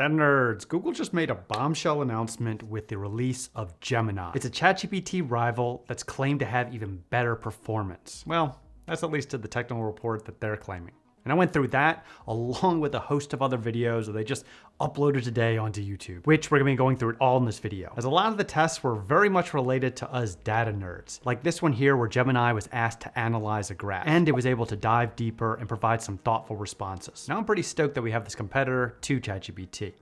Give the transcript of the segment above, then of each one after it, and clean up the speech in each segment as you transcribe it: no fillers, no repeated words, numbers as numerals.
And nerds, Google just made a bombshell announcement with the release of Gemini. It's a ChatGPT rival that's claimed to have even better performance. Well, that's at least to the technical report that they're claiming. And I went through that along with a host of other videos that they just uploaded today onto YouTube, which we're gonna be going through it all in this video. As a lot of the tests were very much related to us data nerds, like this one here where Gemini was asked to analyze a graph, and it was able to dive deeper and provide some thoughtful responses. Now I'm pretty stoked that we have this competitor to ChatGPT,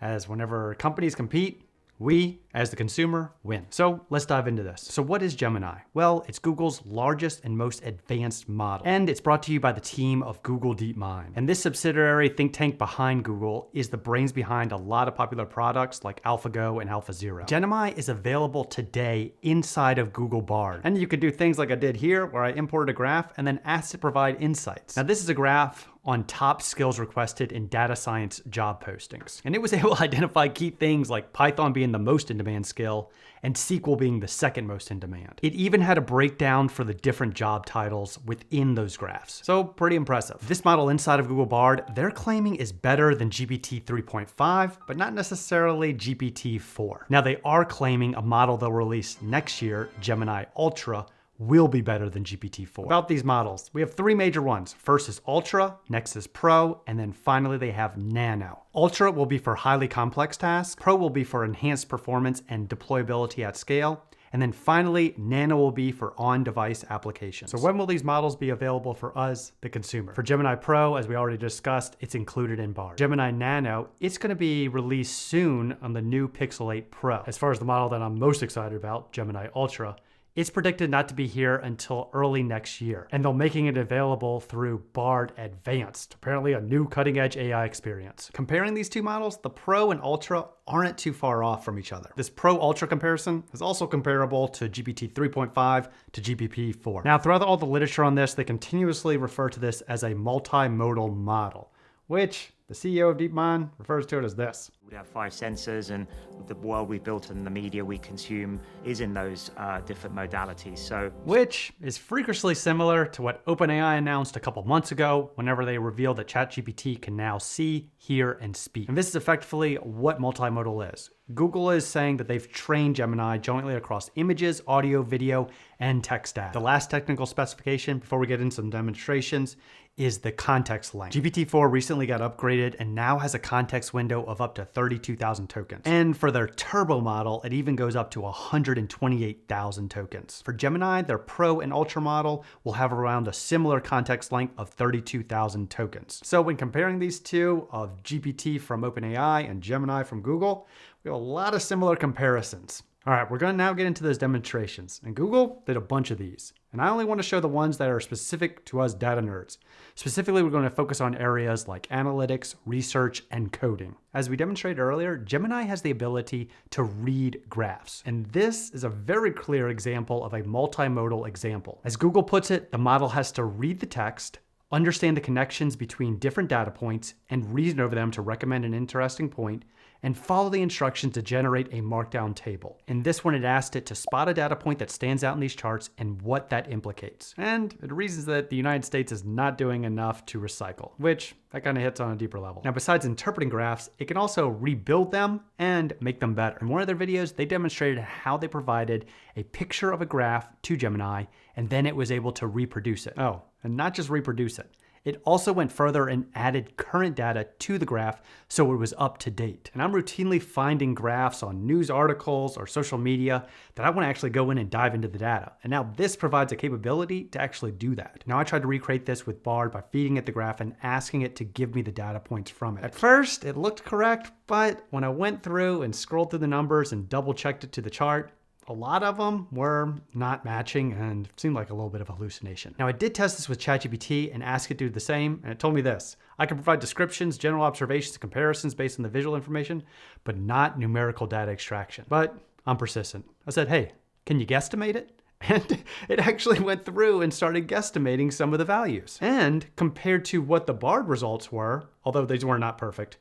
as whenever companies compete, we, as the consumer, win. So let's dive into this. So what is Gemini? Well, it's Google's largest and most advanced model, and it's brought to you by the team of Google DeepMind. And this subsidiary think tank behind Google is the brains behind a lot of popular products like AlphaGo and AlphaZero. Gemini is available today inside of Google Bard. And you could do things like I did here, where I imported a graph and then asked it to provide insights. Now this is a graph on top skills requested in data science job postings. And it was able to identify key things like Python being the most in demand skill and SQL being the second most in demand. It even had a breakdown for the different job titles within those graphs. So pretty impressive. This model inside of Google Bard, they're claiming is better than GPT 3.5, but not necessarily GPT 4. Now they are claiming a model they'll release next year, Gemini Ultra, will be better than GPT-4. About these models, we have three major ones. First is Ultra, next is Pro, and then finally they have Nano. Ultra will be for highly complex tasks, Pro will be for enhanced performance and deployability at scale, and then finally, Nano will be for on-device applications. So when will these models be available for us, the consumer? For Gemini Pro, as we already discussed, it's included in Bard. Gemini Nano, it's gonna be released soon on the new Pixel 8 Pro. As far as the model that I'm most excited about, Gemini Ultra, it's predicted not to be here until early next year, and they're making it available through Bard Advanced, apparently a new cutting-edge AI experience. Comparing these two models, the Pro and Ultra aren't too far off from each other. This Pro-Ultra comparison is also comparable to GPT 3.5 to GPT-4. Now, throughout all the literature on this, they continuously refer to this as a multimodal model, which the CEO of DeepMind refers to it as this. We have 5 sensors, and the world we built and the media we consume is in those different modalities. So, which is freakishly similar to what OpenAI announced a couple months ago whenever they revealed that ChatGPT can now see, hear, and speak. And this is effectively what multimodal is. Google is saying that they've trained Gemini jointly across images, audio, video, and text data. The last technical specification before we get into some demonstrations is the context length. GPT-4 recently got upgraded and now has a context window of up to 32,000 tokens. And for their turbo model, it even goes up to 128,000 tokens. For Gemini, their Pro and Ultra model will have around a similar context length of 32,000 tokens. So when comparing these two of GPT from OpenAI and Gemini from Google, we have a lot of similar comparisons. All right, we're gonna now get into those demonstrations. And Google did a bunch of these. And I only wanna show the ones that are specific to us data nerds. Specifically, we're gonna focus on areas like analytics, research, and coding. As we demonstrated earlier, Gemini has the ability to read graphs. And this is a very clear example of a multimodal example. As Google puts it, the model has to read the text, understand the connections between different data points, and reason over them to recommend an interesting point, and follow the instructions to generate a markdown table. In this one, it asked it to spot a data point that stands out in these charts and what that implicates. And it reasons that the United States is not doing enough to recycle, which that kind of hits on a deeper level. Now, besides interpreting graphs, it can also rebuild them and make them better. In one of their videos, they demonstrated how they provided a picture of a graph to Gemini, and then it was able to reproduce it. Oh, and not just reproduce it. It also went further and added current data to the graph so it was up to date. And I'm routinely finding graphs on news articles or social media that I want to actually go in and dive into the data. And now this provides a capability to actually do that. Now I tried to recreate this with Bard by feeding it the graph and asking it to give me the data points from it. At first, it looked correct, but when I went through and scrolled through the numbers and double checked it to the chart, a lot of them were not matching and seemed like a little bit of a hallucination. Now I did test this with ChatGPT and asked it to do the same, and it told me this: I can provide descriptions, general observations, and comparisons based on the visual information, but not numerical data extraction. But I'm persistent. I said, hey, can you guesstimate it? And it actually went through and started guesstimating some of the values. And compared to what the Bard results were, although these were not perfect,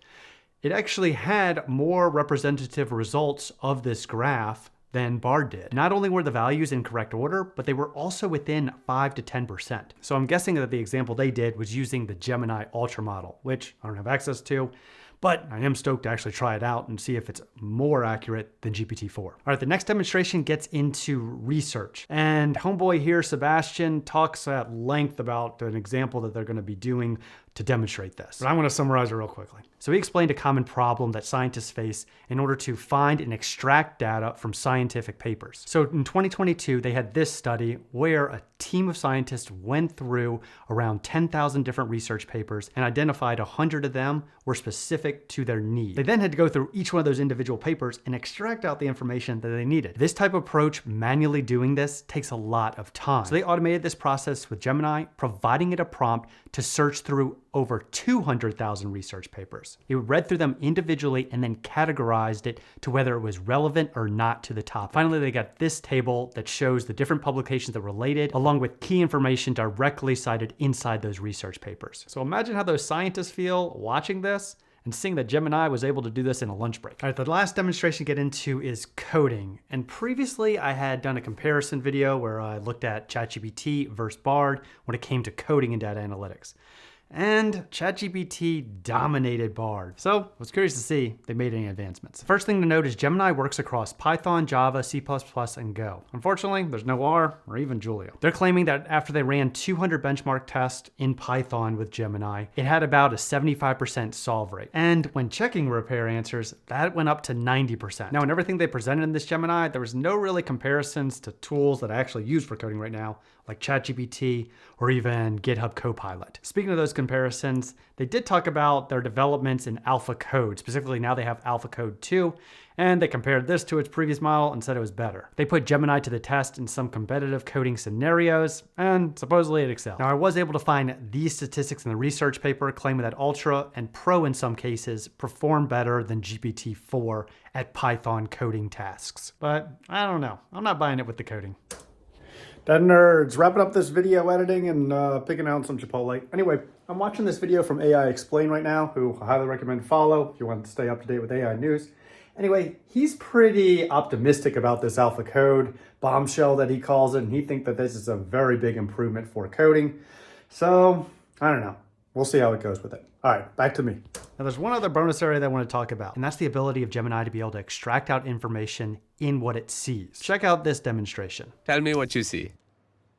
it actually had more representative results of this graph than Bard did. Not only were the values in correct order, but they were also within 5 to 10%. So I'm guessing that the example they did was using the Gemini Ultra model, which I don't have access to, but I am stoked to actually try it out and see if it's more accurate than GPT-4. All right, the next demonstration gets into research. And homeboy here, Sebastian, talks at length about an example that they're going to be doing to demonstrate this. But I'm going to summarize it real quickly. So he explained a common problem that scientists face in order to find and extract data from scientific papers. So in 2022, they had this study where a team of scientists went through around 10,000 different research papers and identified 100 of them were specific to their need. They then had to go through each one of those individual papers and extract out the information that they needed. This type of approach, manually doing this, takes a lot of time. So they automated this process with Gemini, providing it a prompt to search through over 200,000 research papers. It read through them individually and then categorized it to whether it was relevant or not to the topic. Finally, they got this table that shows the different publications that related, along with key information directly cited inside those research papers. So imagine how those scientists feel watching this and seeing that Gemini was able to do this in a lunch break. All right, the last demonstration to get into is coding. And previously I had done a comparison video where I looked at ChatGPT versus Bard when it came to coding and data analytics. And ChatGPT dominated Bard. So I was curious to see if they made any advancements. First thing to note is Gemini works across Python, Java, C++, and Go. Unfortunately, there's no R or even Julia. They're claiming that after they ran 200 benchmark tests in Python with Gemini, it had about a 75% solve rate. And when checking repair answers, that went up to 90%. Now, in everything they presented in this Gemini, there was no really comparisons to tools that I actually use for coding right now, like ChatGPT or even GitHub Copilot. Speaking of those comparisons, they did talk about their developments in Alpha Code. Specifically, now they have Alpha Code 2, and they compared this to its previous model and said it was better. They put Gemini to the test in some competitive coding scenarios, and supposedly it excelled. Now, I was able to find these statistics in the research paper claiming that Ultra and Pro in some cases perform better than GPT-4 at Python coding tasks. But I don't know. I'm not buying it with the coding. Dead nerds, wrapping up this video editing and picking out some Chipotle. Anyway, I'm watching this video from AI Explain right now, who I highly recommend follow if you want to stay up to date with AI news. Anyway, he's pretty optimistic about this Alpha Code bombshell that he calls it, and he thinks that this is a very big improvement for coding. So, I don't know. We'll see how it goes with it. All right, back to me. Now there's one other bonus area that I want to talk about, and that's the ability of Gemini to be able to extract out information in what it sees. Check out this demonstration. Tell me what you see.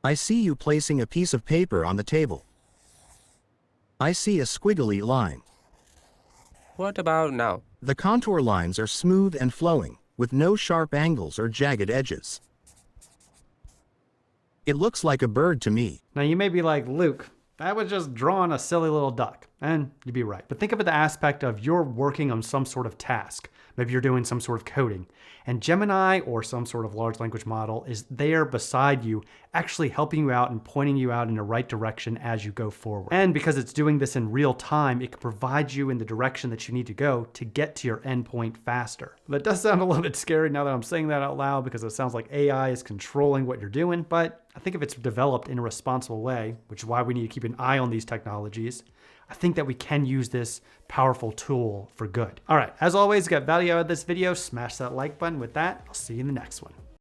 I see you placing a piece of paper on the table. I see a squiggly line. What about now? The contour lines are smooth and flowing, with no sharp angles or jagged edges. It looks like a bird to me. Now you may be like, Luke, that was just drawing a silly little duck. And you'd be right. But think of it the aspect of you're working on some sort of task. Maybe you're doing some sort of coding. And Gemini or some sort of large language model is there beside you, actually helping you out and pointing you out in the right direction as you go forward. And because it's doing this in real time, it can provide you in the direction that you need to go to get to your endpoint faster. That does sound a little bit scary now that I'm saying that out loud, because it sounds like AI is controlling what you're doing. But I think if it's developed in a responsible way, which is why we need to keep an eye on these technologies, I think that we can use this powerful tool for good. All right, as always, got value out of this video, smash that like button. With that, I'll see you in the next one.